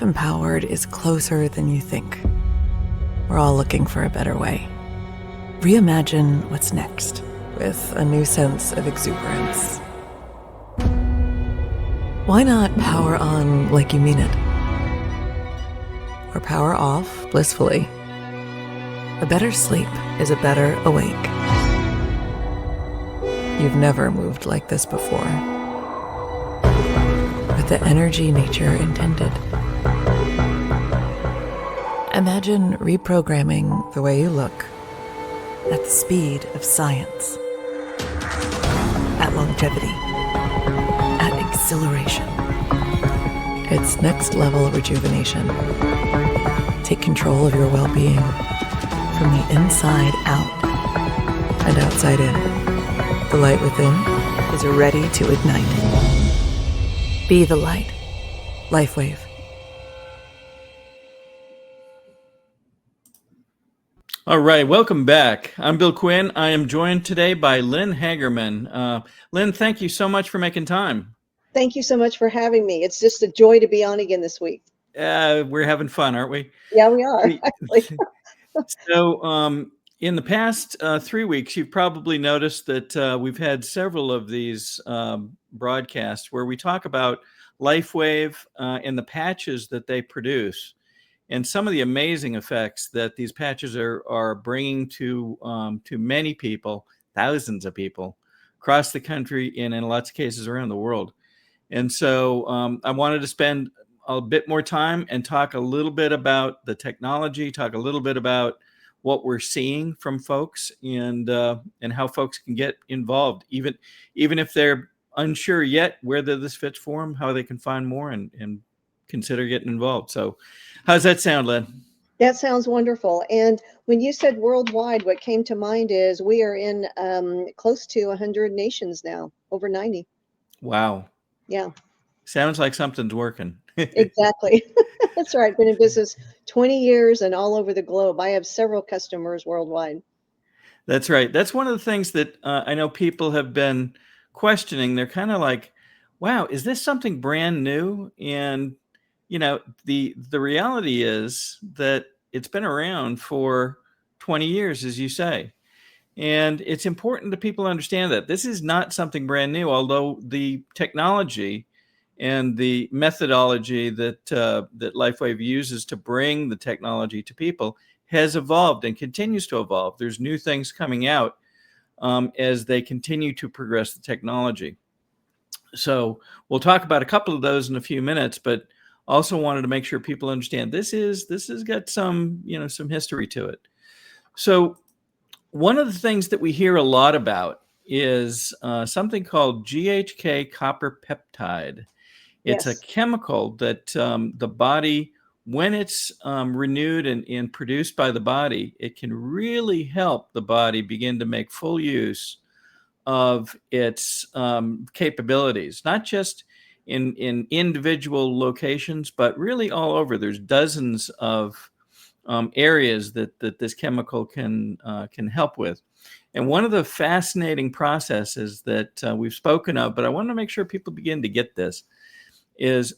Empowered is closer than you think. We're all looking for a better way. Reimagine what's next with a new sense of exuberance. Why not power on like you mean it? Or power off blissfully? A better sleep is a better awake. You've never moved like this before. With the energy nature intended. Imagine reprogramming the way you look at the speed of science, at longevity, at exhilaration. It's next level rejuvenation. Take control of your well-being from the inside out and outside in. The light within is ready to ignite. Be the light. Lifewave. All right, welcome back. I'm Bill Quinn. I am joined today by Lynne Hagerman. Lynne, thank you so much for making time. Thank you so much for having me. It's just a joy to be on again this week. We're having fun, aren't we? Yeah, we are, actually. So in the past 3 weeks, you've probably noticed that we've had several of these broadcasts where we talk about Lifewave and the patches that they produce. And some of the amazing effects that these patches are bringing to many people, thousands of people across the country and in lots of cases around the world. And so I wanted to spend a bit more time and talk a little bit about the technology, talk a little bit about what we're seeing from folks and how folks can get involved, even if they're unsure yet whether this fits for them, how they can find more and consider getting involved. So how's that sound, Lynne? That sounds wonderful. And when you said worldwide, what came to mind is we are in close to 100 nations now, over 90. Wow. Yeah. Sounds like something's working. Exactly. That's right. Been in business 20 years and all over the globe. I have several customers worldwide. That's right. That's one of the things that I know people have been questioning. They're kind of like, wow, is this something brand new? And you know, the reality is that it's been around for 20 years, as you say. And it's important that people understand that this is not something brand new, although the technology and the methodology that Lifewave uses to bring the technology to people has evolved and continues to evolve. There's new things coming out as they continue to progress the technology. So we'll talk about a couple of those in a few minutes, but also wanted to make sure people understand this has got some history to it. So one of the things that we hear a lot about is something called GHK copper peptide. It's a chemical that the body, when it's renewed and produced by the body, it can really help the body begin to make full use of its capabilities, not just in individual locations, but really all over. There's dozens of areas that this chemical can help with. And one of the fascinating processes that we've spoken of, but I want to make sure people begin to get this, is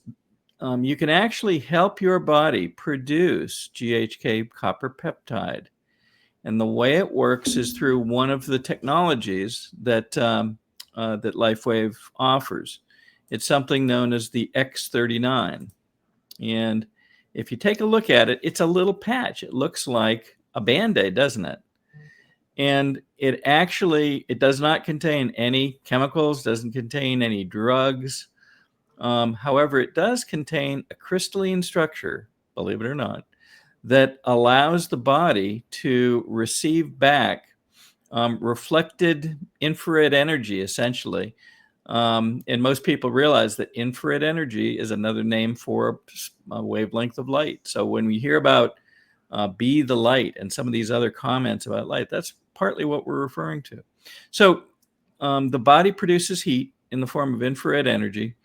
you can actually help your body produce GHK copper peptide. And the way it works is through one of the technologies that Lifewave offers. It's something known as the X-39. And if you take a look at it, it's a little patch. It looks like a Band-Aid, doesn't it? And it does not contain any chemicals, doesn't contain any drugs. However, it does contain a crystalline structure, believe it or not, that allows the body to receive back reflected infrared energy, essentially. And most people realize that infrared energy is another name for a wavelength of light. So when we hear about be the light and some of these other comments about light, that's partly what we're referring to. So the body produces heat in the form of infrared energy.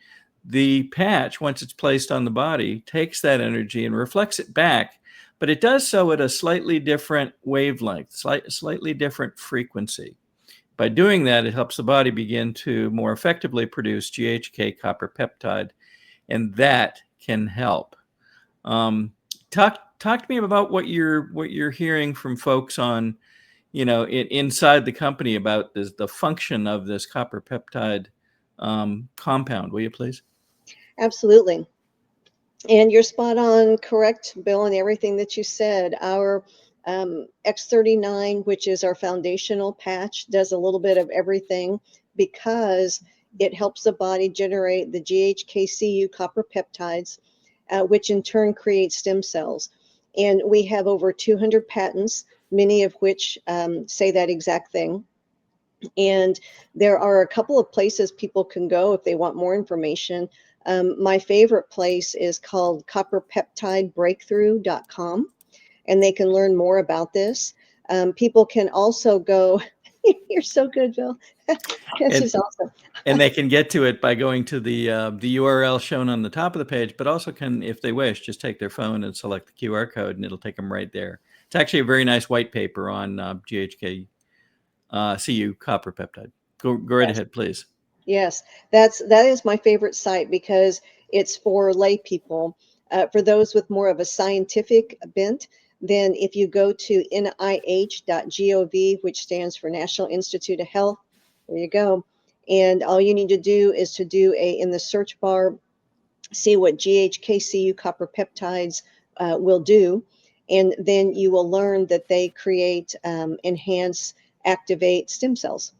The patch, once it's placed on the body, takes that energy and reflects it back, but it does so at a slightly different wavelength, slightly different frequency. By doing that, it helps the body begin to more effectively produce GHK copper peptide, and that can help Talk to me about what you're hearing from folks on, inside the company about the function of this copper peptide compound. Will you please? Absolutely. And you're spot on, correct, Bill, and everything that you said. Our X-39, which is our foundational patch, does a little bit of everything because it helps the body generate the GHK-Cu copper peptides, which in turn creates stem cells. And we have over 200 patents, many of which say that exact thing. And there are a couple of places people can go if they want more information. My favorite place is called copperpeptidebreakthrough.com, and they can learn more about this. People can also go, you're so good, Bill. This is awesome. And they can get to it by going to the URL shown on the top of the page, but also can, if they wish, just take their phone and select the QR code, and it'll take them right there. It's actually a very nice white paper on GHK-Cu copper peptide. Go right ahead, please. Yes, that is my favorite site because it's for lay people. For those with more of a scientific bent, then if you go to nih.gov, which stands for National Institute of Health, there you go. And all you need to do is to do in the search bar, see what GHK-Cu copper peptides will do. And then you will learn that they create, enhance, activate stem cells.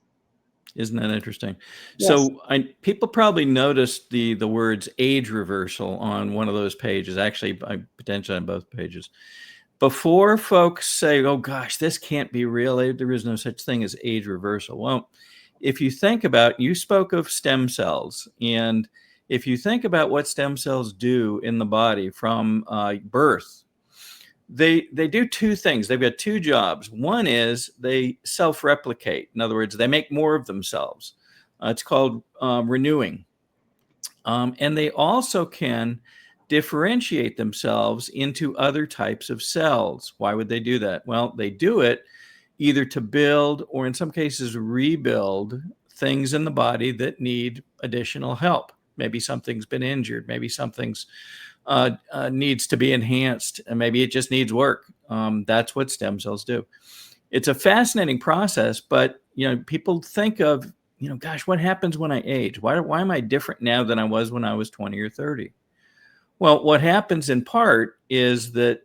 Isn't that interesting? Yes. So people probably noticed the words age reversal on one of those pages, actually potentially on both pages. Before folks say, oh gosh, this can't be real, there is no such thing as age reversal. Well, if you think about, you spoke of stem cells, and if you think about what stem cells do in the body from birth, they do two things. They've got two jobs. One is they self-replicate. In other words, they make more of themselves. It's called renewing. And they also can differentiate themselves into other types of cells. Why would they do that? Well, they do it either to build or in some cases rebuild things in the body that need additional help. Maybe something's been injured. Maybe something's needs to be enhanced, and maybe it just needs work. That's what stem cells do. It's a fascinating process, but people think of, gosh, what happens when I age? Why am I different now than I was when I was 20 or 30? Well, what happens in part is that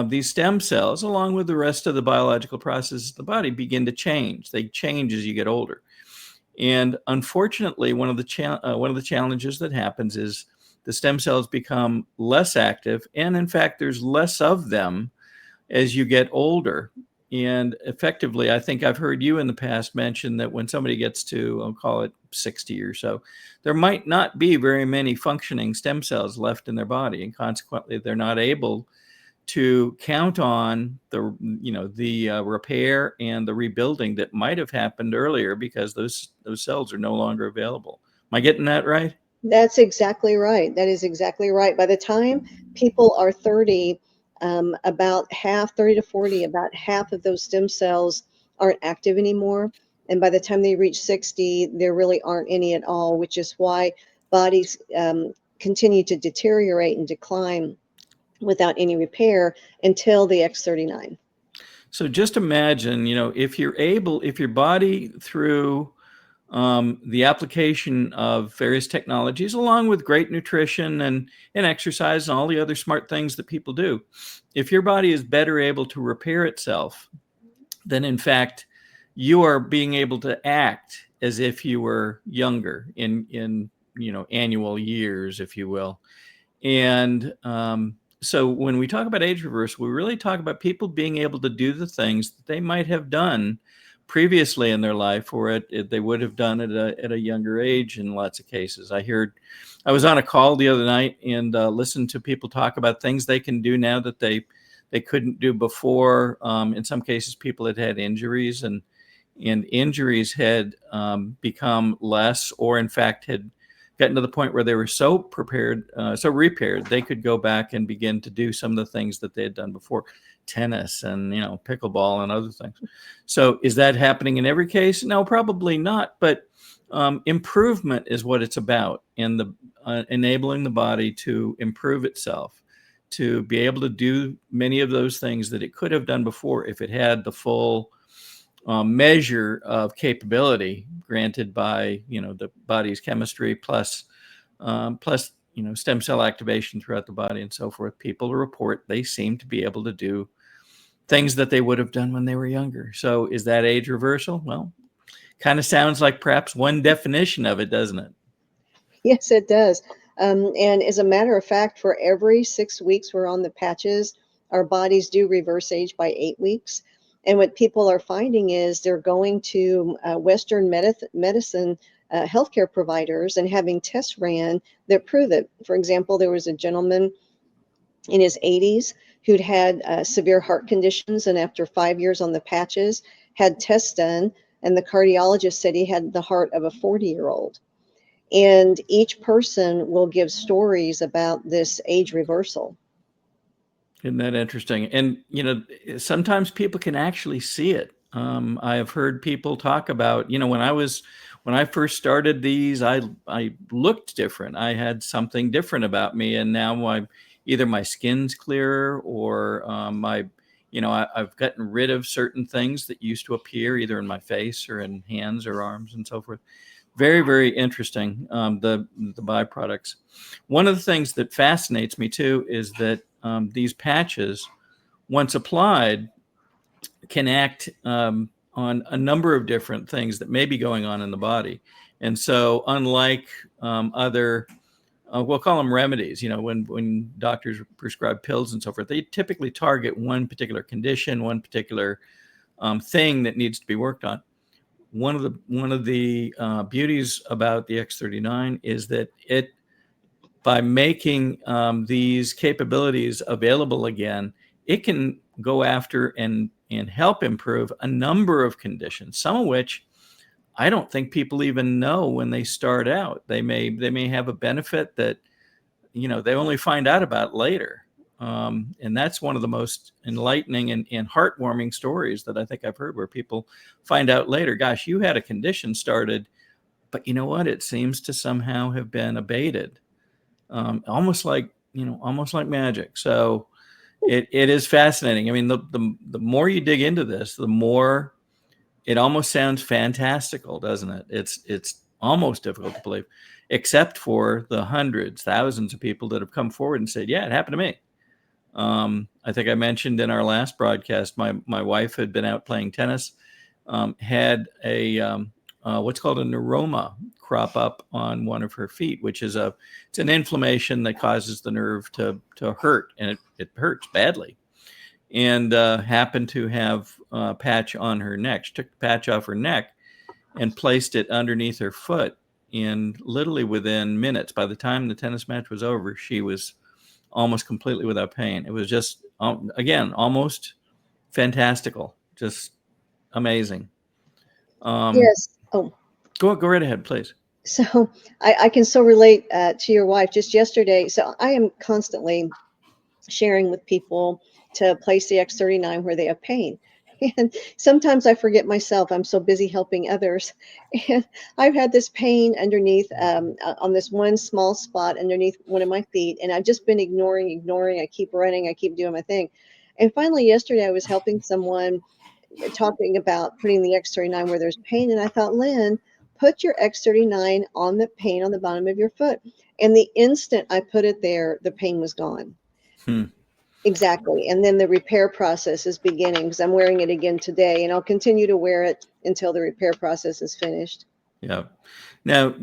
these stem cells, along with the rest of the biological processes of the body, begin to change. They change as you get older. And unfortunately, one of the challenges that happens is the stem cells become less active. And in fact, there's less of them as you get older. And effectively, I think I've heard you in the past mention that when somebody gets to, I'll call it 60 or so, there might not be very many functioning stem cells left in their body. And consequently, they're not able to count on the repair and the rebuilding that might have happened earlier because those cells are no longer available. Am I getting that right? That's exactly right. That is exactly right. By the time people are 30, about half, 30 to 40, about half of those stem cells aren't active anymore. And by the time they reach 60, there really aren't any at all, which is why bodies continue to deteriorate and decline without any repair until the X-39. So just imagine, if your body through the application of various technologies, along with great nutrition and exercise and all the other smart things that people do, if your body is better able to repair itself, then in fact, you are being able to act as if you were younger in annual years, if you will. And so when we talk about age reversal, we really talk about people being able to do the things that they might have done previously in their life, or they would have done at a younger age in lots of cases. I was on a call the other night and listened to people talk about things they can do now that they couldn't do before. In some cases, people had injuries, and injuries had become less, or in fact had gotten to the point where they were so repaired, they could go back and begin to do some of the things that they had done before, tennis and pickleball and other things. So is that happening in every case? No, probably not. But improvement is what it's about, and the enabling the body to improve itself. to be able to do many of those things that it could have done before if it had the full measure of capability granted by, the body's chemistry plus stem cell activation throughout the body and so forth. People report they seem to be able to do things that they would have done when they were younger. So is that age reversal? Well, kind of sounds like perhaps one definition of it, doesn't it? Yes, it does. And as a matter of fact, for every 6 weeks we're on the patches, our bodies do reverse age by 8 weeks. And what people are finding is they're going to Western medicine healthcare providers and having tests ran that prove it. For example, there was a gentleman in his 80s who'd had severe heart conditions, and after 5 years on the patches, had tests done, and the cardiologist said he had the heart of a 40-year-old. And each person will give stories about this age reversal. Isn't that interesting? And, sometimes people can actually see it. I have heard people talk about, when I first started these, I looked different. I had something different about me. And now either my skin's clearer or I've gotten rid of certain things that used to appear either in my face or in hands or arms and so forth. Very, very interesting, the byproducts. One of the things that fascinates me too is that these patches, once applied, can act on a number of different things that may be going on in the body. And so unlike other, we'll call them remedies, when doctors prescribe pills and so forth, they typically target one particular condition, one particular thing that needs to be worked on. One of the beauties about the X-39 is that by making these capabilities available again, it can go after and help improve a number of conditions, some of which I don't think people even know when they start out. They may have a benefit that they only find out about later. And that's one of the most enlightening and heartwarming stories that I think I've heard, where people find out later, gosh, you had a condition started, but you know what? It seems to somehow have been abated, almost like magic. So it is fascinating. I mean, the more you dig into this, the more it almost sounds fantastical, doesn't it? It's almost difficult to believe, except for the hundreds, thousands of people that have come forward and said, yeah, it happened to me. I think I mentioned in our last broadcast, my wife had been out playing tennis, had a what's called a neuroma crop up on one of her feet, which is it's an inflammation that causes the nerve to hurt, and it hurts badly. And happened to have a patch on her neck. She took the patch off her neck and placed it underneath her foot. And literally within minutes, by the time the tennis match was over, she was almost completely without pain. It was just, again, almost fantastical, just amazing. Yes. Oh, go right ahead, please. So I can so relate to your wife. Just yesterday, so I am constantly sharing with people to place the X-39 where they have pain. And sometimes I forget myself. I'm so busy helping others. And I've had this pain underneath on this one small spot underneath one of my feet. And I've just been ignoring. I keep running. I keep doing my thing. And finally, yesterday, I was helping someone talking about putting the X-39 where there's pain. And I thought, Lynn, put your X-39 on the pain on the bottom of your foot. And the instant I put it there, the pain was gone. Exactly. And then the repair process is beginning, because I'm wearing it again today, and I'll continue to wear it until the repair process is finished. Yeah. Now,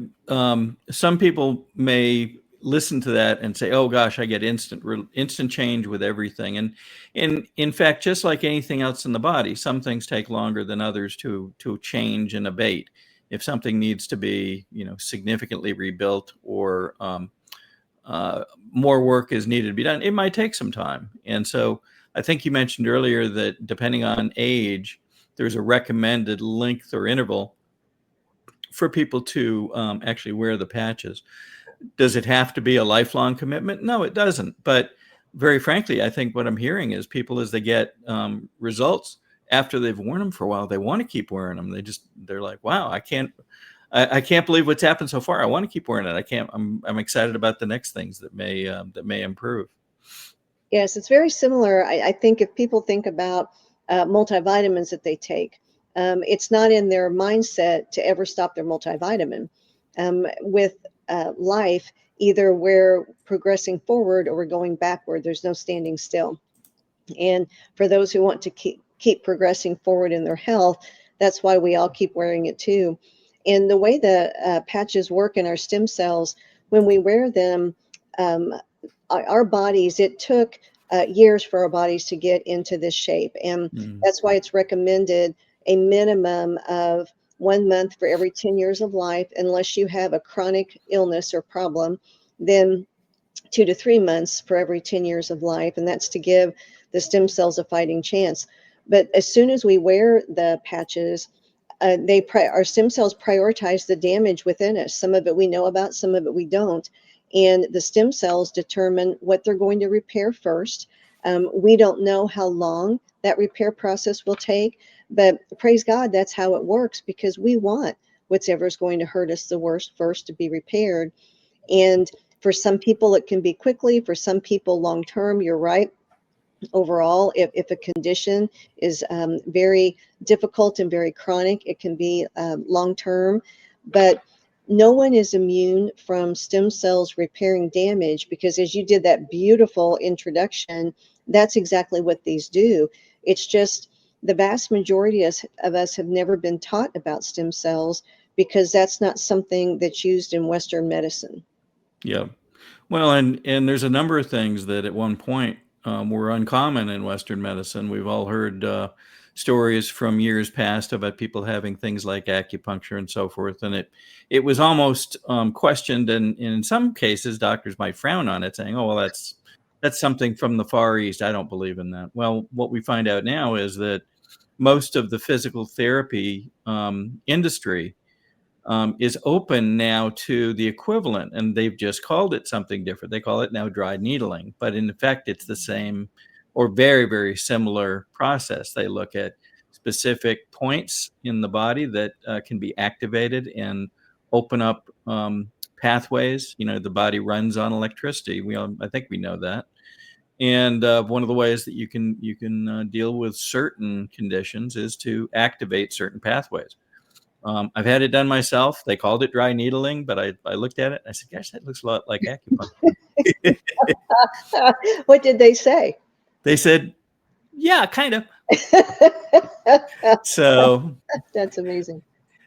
some people may listen to that and say, oh gosh, I get instant change with everything. And in fact, just like anything else in the body, some things take longer than others to change and abate. If something needs to be, significantly rebuilt or more work is needed to be done, it might take some time. And so I think you mentioned earlier that depending on age, there's a recommended length or interval for people to actually wear the patches. Does it have to be a lifelong commitment? No, it doesn't. But very frankly, I think what I'm hearing is people, as they get results after they've worn them for a while, they want to keep wearing them. They're like, wow, I can't believe what's happened so far. I want to keep wearing it. I'm excited about the next things that may improve. Yes, it's very similar. I think if people think about multivitamins that they take, it's not in their mindset to ever stop their multivitamin. With life, either we're progressing forward or we're going backward. There's no standing still. And for those who want to keep progressing forward in their health, that's why we all keep wearing it too. And the way the patches work in our stem cells, when we wear them, um, our bodies, it took years for our bodies to get into this shape. And Mm. that's why it's recommended a minimum of 1 month for every 10 years of life, unless you have a chronic illness or problem, then 2 to 3 months for every 10 years of life. And that's to give the stem cells a fighting chance. But as soon as we wear the patches, our stem cells prioritize the damage within us. Some of it we know about, some of it we don't. And the stem cells determine what they're going to repair first. We don't know how long that repair process will take, but praise God, that's how it works, because we want whatever's going to hurt us the worst first to be repaired. And for some people, it can be quickly. For some people, long term, you're right. Overall, if a condition is very difficult and very chronic, it can be long term. But no one is immune from stem cells repairing damage, because as you did that beautiful introduction, that's exactly what these do. It's just the vast majority of us have never been taught about stem cells, because that's not something that's used in Western medicine. Yeah. Well, and there's a number of things that at one point were uncommon in Western medicine. We've all heard stories from years past about people having things like acupuncture and so forth, and it was almost questioned, and in some cases, doctors might frown on it, saying, "Oh, well, that's something from the Far East. I don't believe in that." Well, what we find out now is that most of the physical therapy industry is open now to the equivalent, and they've just called it something different. They call it now dry needling, but in effect, it's the same or very, very similar process. They look at specific points in the body that can be activated and open up pathways. You know, the body runs on electricity. I think we know that. And one of the ways that you can deal with certain conditions is to activate certain pathways. I've had it done myself. They called it dry needling, but I looked at it and I said, "Gosh, that looks a lot like acupuncture." What did they say? They said, "Yeah, kind of." So, That's amazing.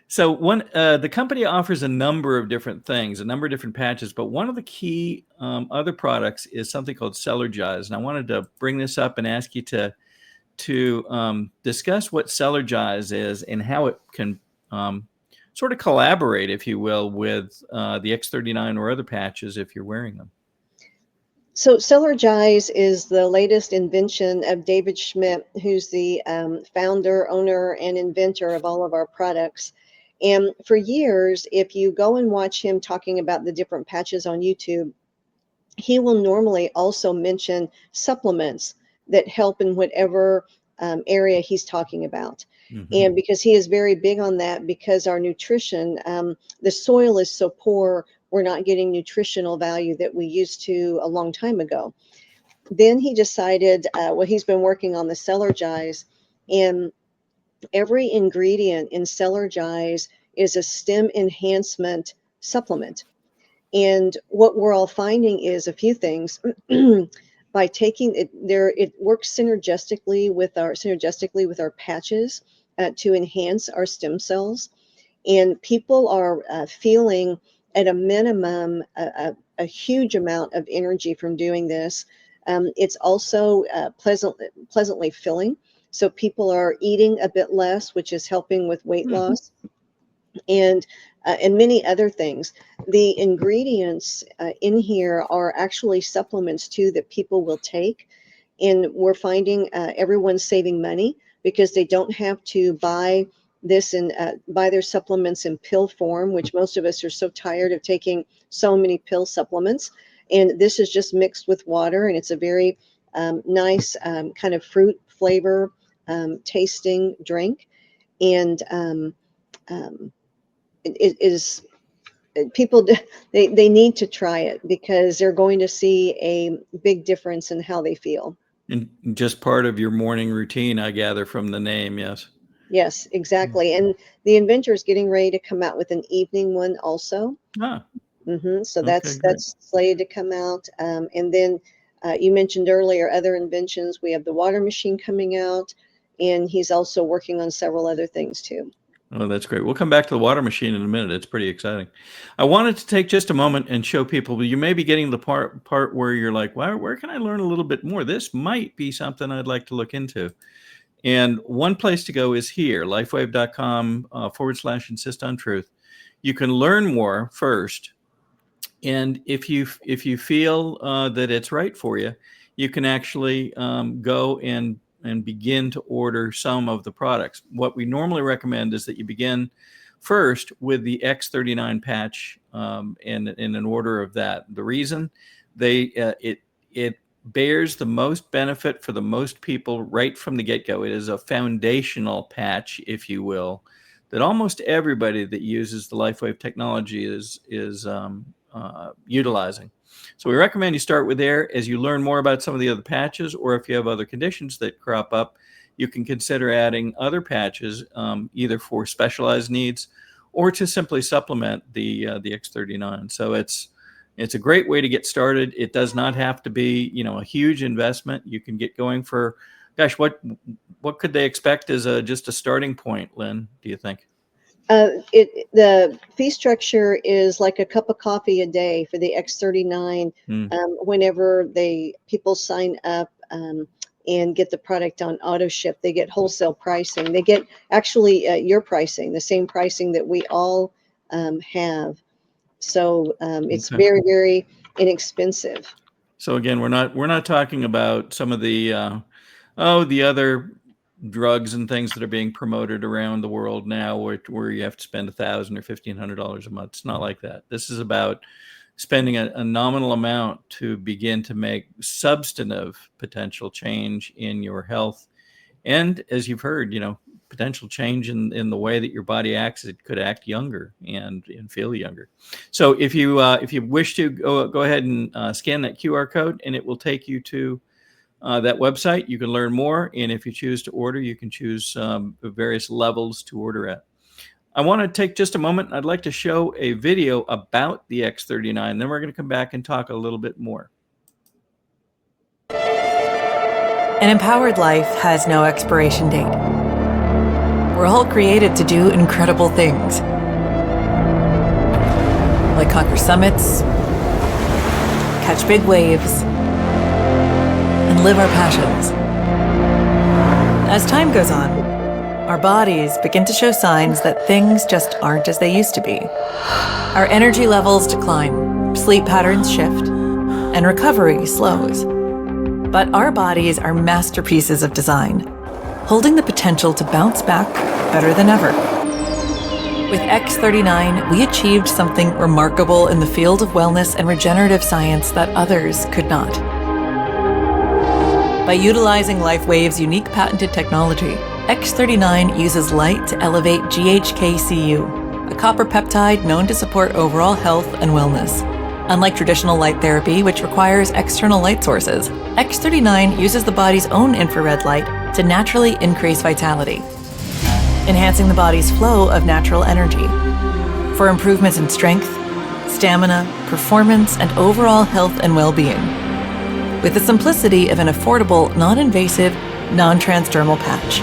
the company offers a number of different things, a number of different patches, but one of the key other products is something called Cellergize, and I wanted to bring this up and ask you to discuss what Cellergize is and how it can sort of collaborate, if you will, with the X-39 or other patches if you're wearing them. So Cellergize is the latest invention of David Schmidt, who's the founder, owner, and inventor of all of our products. And for years, if you go and watch him talking about the different patches on YouTube, he will normally also mention supplements that help in whatever area he's talking about. Mm-hmm. And because he is very big on that, because our nutrition, the soil is so poor, we're not getting nutritional value that we used to a long time ago. Then he decided, he's been working on the Cellergize, and every ingredient in Cellergize is a stem enhancement supplement. And what we're all finding is a few things. By taking it there, it works synergistically with our patches to enhance our stem cells. And people are feeling at a minimum a huge amount of energy from doing this. It's also pleasantly filling. So people are eating a bit less, which is helping with weight loss. And many other things. The ingredients in here are actually supplements too that people will take, and we're finding everyone's saving money because they don't have to buy this and buy their supplements in pill form, which most of us are so tired of taking so many pill supplements. And this is just mixed with water, and it's a very nice kind of fruit flavor tasting drink. And it is people they need to try it because they're going to see a big difference in how they feel. And just part of your morning routine, I gather from the name. Yes. Yes, exactly. And the inventor is getting ready to come out with an evening one also. Ah, So okay, that's great. slated to come out. And then you mentioned earlier other inventions. We have the water machine coming out, and he's also working on several other things too. Oh, that's great. We'll come back to the water machine in a minute. It's pretty exciting. I wanted to take just a moment and show people, you may be getting the part where you're like, well, where can I learn a little bit more? This might be something I'd like to look into. And one place to go is here, lifewave.com/insist on truth. You can learn more first. And if you feel that it's right for you, you can actually go and begin to order some of the products. What we normally recommend is that you begin first with the X-39 patch in an order of that. The reason it bears the most benefit for the most people right from the get-go. It is a foundational patch, if you will, that almost everybody that uses the Lifewave technology is utilizing. So we recommend you start with there. As you learn more about some of the other patches, or if you have other conditions that crop up, you can consider adding other patches, either for specialized needs or to simply supplement the X-39. So it's a great way to get started. It does not have to be, a huge investment. You can get going for, gosh, what could they expect as just a starting point, Lynn, do you think? The fee structure is like a cup of coffee a day for the X-39. Whenever people sign up and get the product on auto ship, they get wholesale pricing. They get actually your pricing, the same pricing that we all have. So it's very, very inexpensive. So again, we're not talking about some of the other drugs and things that are being promoted around the world now, where you have to spend $1,000 or $1,500 a month. It's not like that. This is about spending a nominal amount to begin to make substantive potential change in your health, and as you've heard, potential change in the way that your body acts. It could act younger and feel younger. So if you wish to go ahead and scan that QR code, and it will take you to that website. You can learn more, and if you choose to order, you can choose various levels to order at. I want to take just a moment. I'd like to show a video about the X-39. Then we're going to come back and talk a little bit more. An empowered life has no expiration date. We're all created to do incredible things, like conquer summits, catch big waves, and live our passions. As time goes on, our bodies begin to show signs that things just aren't as they used to be. Our energy levels decline, sleep patterns shift, and recovery slows. But our bodies are masterpieces of design, holding the potential to bounce back better than ever. With X-39, we achieved something remarkable in the field of wellness and regenerative science that others could not. By utilizing Lifewave's unique patented technology, X-39 uses light to elevate GHK-Cu, a copper peptide known to support overall health and wellness. Unlike traditional light therapy, which requires external light sources, X-39 uses the body's own infrared light to naturally increase vitality, enhancing the body's flow of natural energy. For improvements in strength, stamina, performance, and overall health and well-being, with the simplicity of an affordable, non-invasive, non-transdermal patch.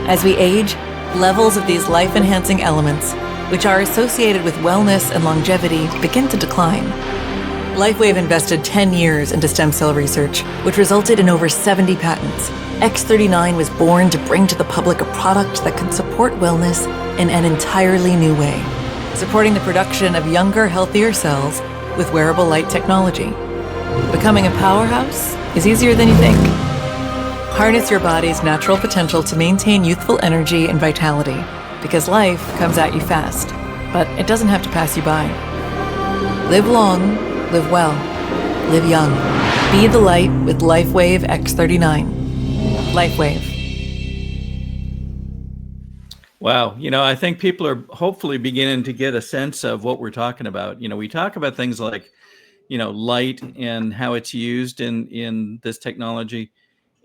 As we age, levels of these life-enhancing elements, which are associated with wellness and longevity, begin to decline. Lifewave invested 10 years into stem cell research, which resulted in over 70 patents. X-39 was born to bring to the public a product that can support wellness in an entirely new way, supporting the production of younger, healthier cells with wearable light technology. Becoming a powerhouse is easier than you think. Harness your body's natural potential to maintain youthful energy and vitality, because life comes at you fast, but it doesn't have to pass you by. Live long, live well, live young. Be the light with Lifewave X-39. Lifewave. Wow. I think people are hopefully beginning to get a sense of what we're talking about. We talk about things like, light and how it's used in this technology.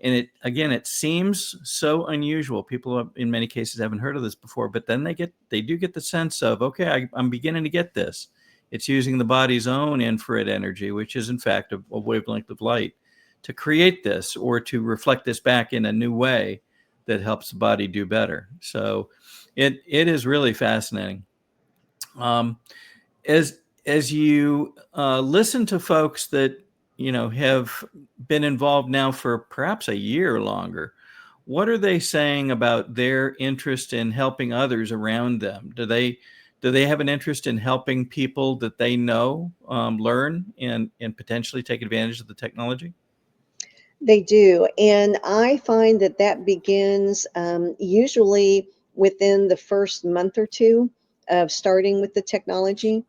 And it seems so unusual. People in many cases haven't heard of this before, but then they do get the sense of, okay, I'm beginning to get this. It's using the body's own infrared energy, which is in fact a wavelength of light, to create this or to reflect this back in a new way that helps the body do better. So it is really fascinating. Um, as you listen to folks that have been involved now for perhaps a year or longer, what are they saying about their interest in helping others around them? Do they have an interest in helping people that they know learn and potentially take advantage of the technology? They do. And I find that that begins usually within the first month or two of starting with the technology,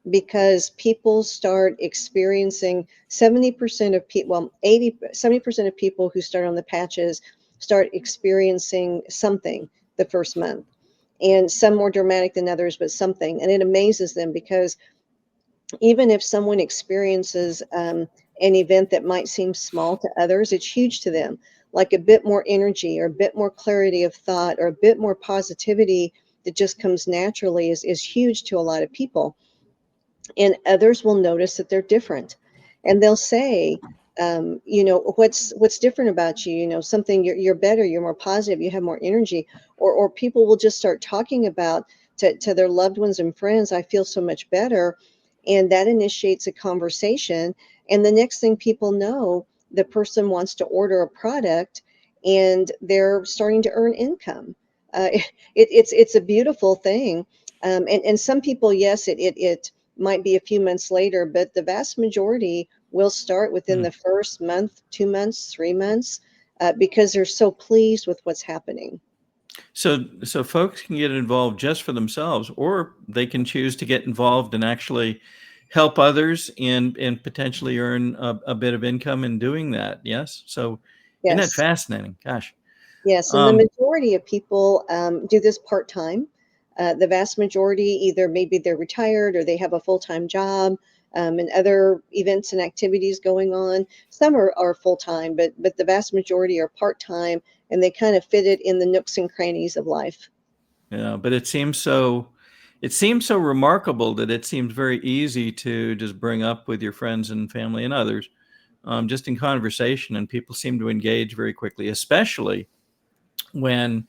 because people start experiencing 70% of people, well, 70% of people who start on the patches start experiencing something the first month. And some more dramatic than others, but something. And it amazes them because even if someone experiences an event that might seem small to others, it's huge to them. Like a bit more energy or a bit more clarity of thought or a bit more positivity that just comes naturally is huge to a lot of people. And others will notice that they're different. And they'll say, what's different about you? Something you're better, you're more positive, you have more energy. Or people will just start talking about to their loved ones and friends, I feel so much better. And that initiates a conversation. And the next thing people know, the person wants to order a product and they're starting to earn income. It's a beautiful thing. And some people, yes, it might be a few months later, but the vast majority will start within Hmm. the first month, 2 months, 3 months, because they're so pleased with what's happening. So folks can get involved just for themselves, or they can choose to get involved and actually help others and potentially earn a bit of income in doing that. Yes. So isn't that Yes. fascinating? Gosh. Yes, and the Um, majority of people do this part-time. The vast majority, either maybe they're retired or they have a full-time job, and other events and activities going on. Some are full-time, but the vast majority are part-time, and they kind of fit it in the nooks and crannies of life. yeah, but it seems so remarkable that it seems very easy to just bring up with your friends and family and others, just in conversation, and people seem to engage very quickly, especially when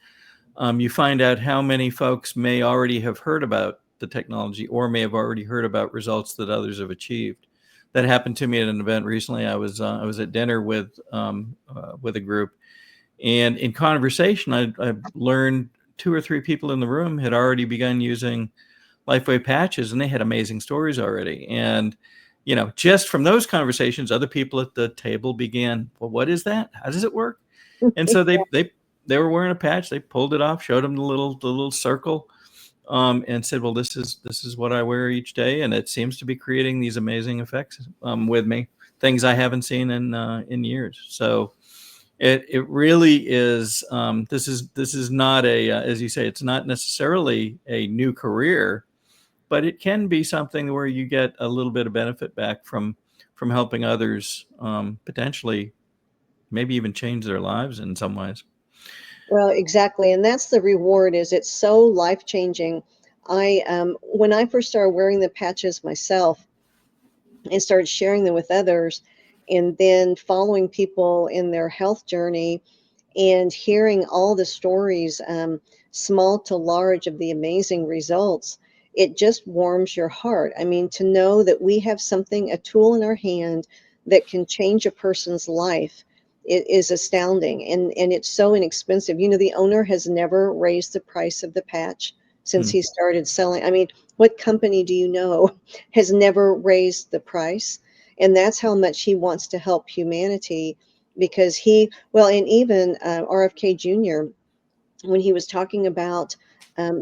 you find out how many folks may already have heard about the technology or may have already heard about results that others have achieved. That happened to me at an event recently. I was at dinner with a group, and in conversation, I learned two or three people in the room had already begun using Lifewave patches, and they had amazing stories already. And just from those conversations, other people at the table began, well, what is that? How does it work? And so they were wearing a patch. They pulled it off, showed them the little circle, and said, "Well, this is what I wear each day, and it seems to be creating these amazing effects with me, things I haven't seen in years." So it really is. This is not as you say, it's not necessarily a new career, but it can be something where you get a little bit of benefit back from helping others, potentially maybe even change their lives in some ways. Well, exactly, and that's the reward. Is it's so life-changing. I when I first started wearing the patches myself and started sharing them with others, and then following people in their health journey and hearing all the stories, small to large, of the amazing results, it just warms your heart. I mean, to know that we have something, a tool in our hand that can change a person's life, it is astounding. And it's so inexpensive. The owner has never raised the price of the patch since Hmm. he started selling. I mean, what company do you know has never raised the price? And that's how much he wants to help humanity, because well, and even RFK Jr., when he was talking about,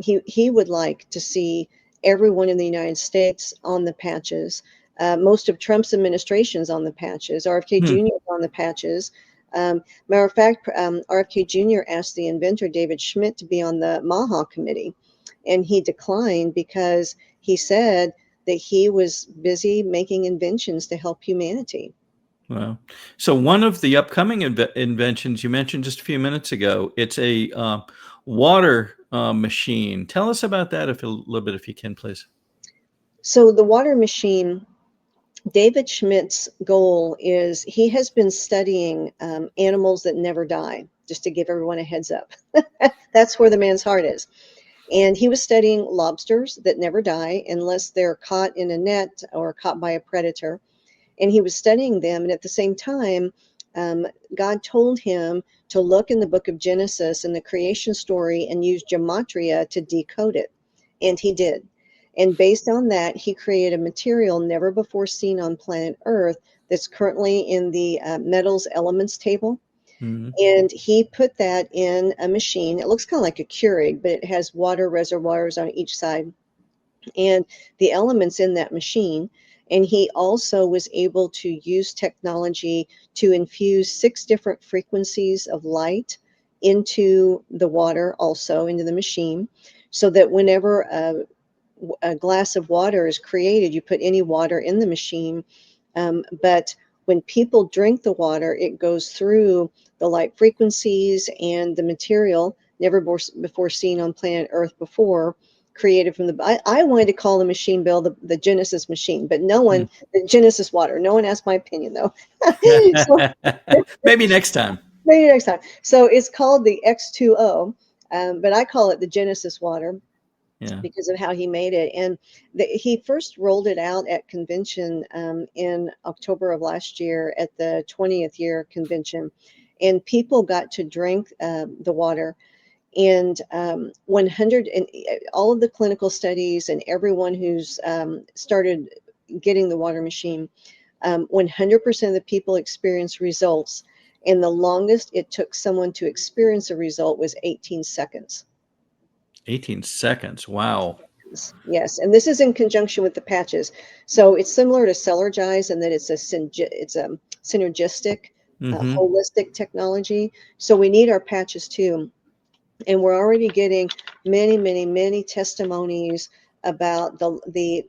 he would like to see everyone in the United States on the patches. Most of Trump's administration's on the patches. RFK Hmm. Jr. is on the patches. Matter of fact, RFK Jr. asked the inventor, David Schmidt, to be on the MAHA committee, and he declined because he said that he was busy making inventions to help humanity. Wow. So one of the upcoming inventions you mentioned just a few minutes ago, it's a water machine. Tell us about that a little bit, if you can, please. So the water machine, David Schmidt's goal is he has been studying animals that never die, just to give everyone a heads up. That's where the man's heart is. And he was studying lobsters that never die unless they're caught in a net or caught by a predator. And he was studying them. And at the same time, God told him to look in the book of Genesis and the creation story and use gematria to decode it. And he did. And based on that, he created a material never before seen on planet Earth that's currently in the metals elements table. Mm-hmm. And he put that in a machine. It looks kind of like a Keurig, but it has water reservoirs on each side and the elements in that machine. And he also was able to use technology to infuse 6 different frequencies of light into the water, also into the machine, so that whenever a glass of water is created, you put any water in the machine. But when people drink the water, it goes through the light frequencies and the material never before seen on planet Earth before, created from I wanted to call the machine, Bill, the Genesis machine, but no one, the Genesis water, no one asked my opinion though. So, Maybe next time. maybe next time. So it's called the X2O, but I call it the Genesis water. Yeah. Because of how he made it. And he first rolled it out at convention in October of last year at the 20th year convention. And people got to drink the water. And 100, and all of the clinical studies and everyone who's started getting the water machine, 100% of the people experienced results. And the longest it took someone to experience a result was 18 seconds. 18 seconds. Wow. Yes, and this is in conjunction with the patches. So it's similar to Cellergize in that it's a synergistic, holistic technology. So we need our patches too. And we're already getting many, many, many testimonies about the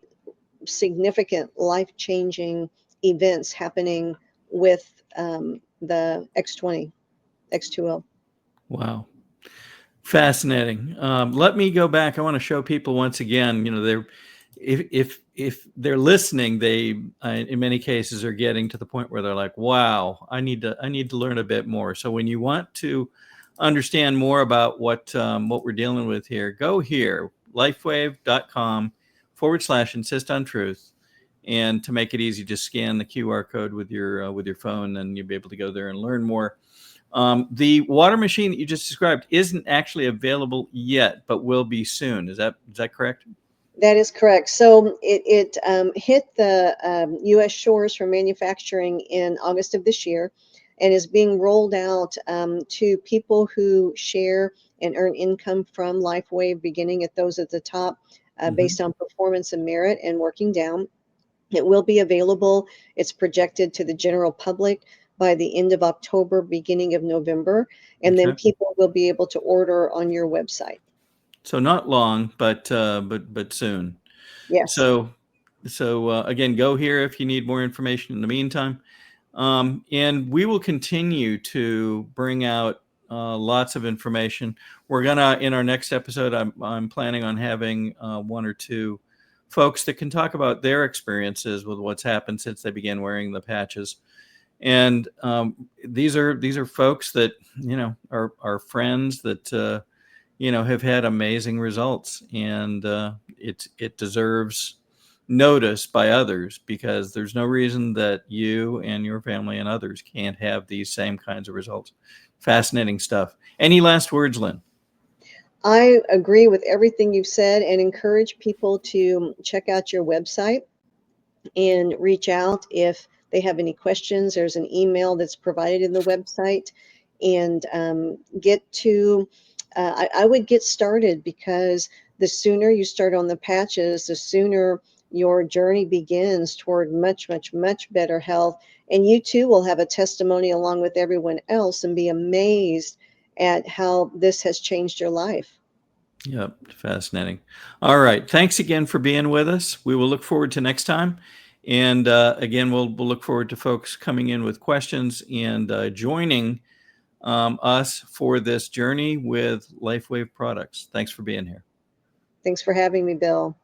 significant life-changing events happening with the X2O. Wow. Fascinating. Let me go back. I want to show people once again, they're if they're listening, they in many cases are getting to the point where they're like, wow, I need to learn a bit more. So when you want to understand more about what we're dealing with here, go here, lifewave.com/insist on truth. And to make it easy, just scan the QR code with your phone, and you'll be able to go there and learn more. The water machine that you just described isn't actually available yet, but will be soon. Is that correct? That is correct. So it hit the U.S. shores for manufacturing in August of this year, and is being rolled out to people who share and earn income from Lifewave, beginning at those at the top, based on performance and merit, and working down. It will be available. It's projected to the general public by the end of October, beginning of November, and then people will be able to order on your website. So not long, but soon. Yes. So again, go here if you need more information in the meantime. And we will continue to bring out lots of information. We're gonna, in our next episode, I'm planning on having 1 or 2 folks that can talk about their experiences with what's happened since they began wearing the patches. And these are folks that are friends that have had amazing results, and it deserves notice by others, because there's no reason that you and your family and others can't have these same kinds of results. Fascinating stuff. Any last words, Lynne? I agree with everything you've said, and encourage people to check out your website and reach out if they have any questions. There's an email that's provided in the website, and get to, I would get started, because the sooner you start on the patches, the sooner your journey begins toward much, much, much better health. And you too will have a testimony along with everyone else and be amazed at how this has changed your life. Yep, fascinating. All right, thanks again for being with us. We will look forward to next time. And again, we'll look forward to folks coming in with questions and joining us for this journey with Lifewave products. Thanks for being here. Thanks for having me, Bill.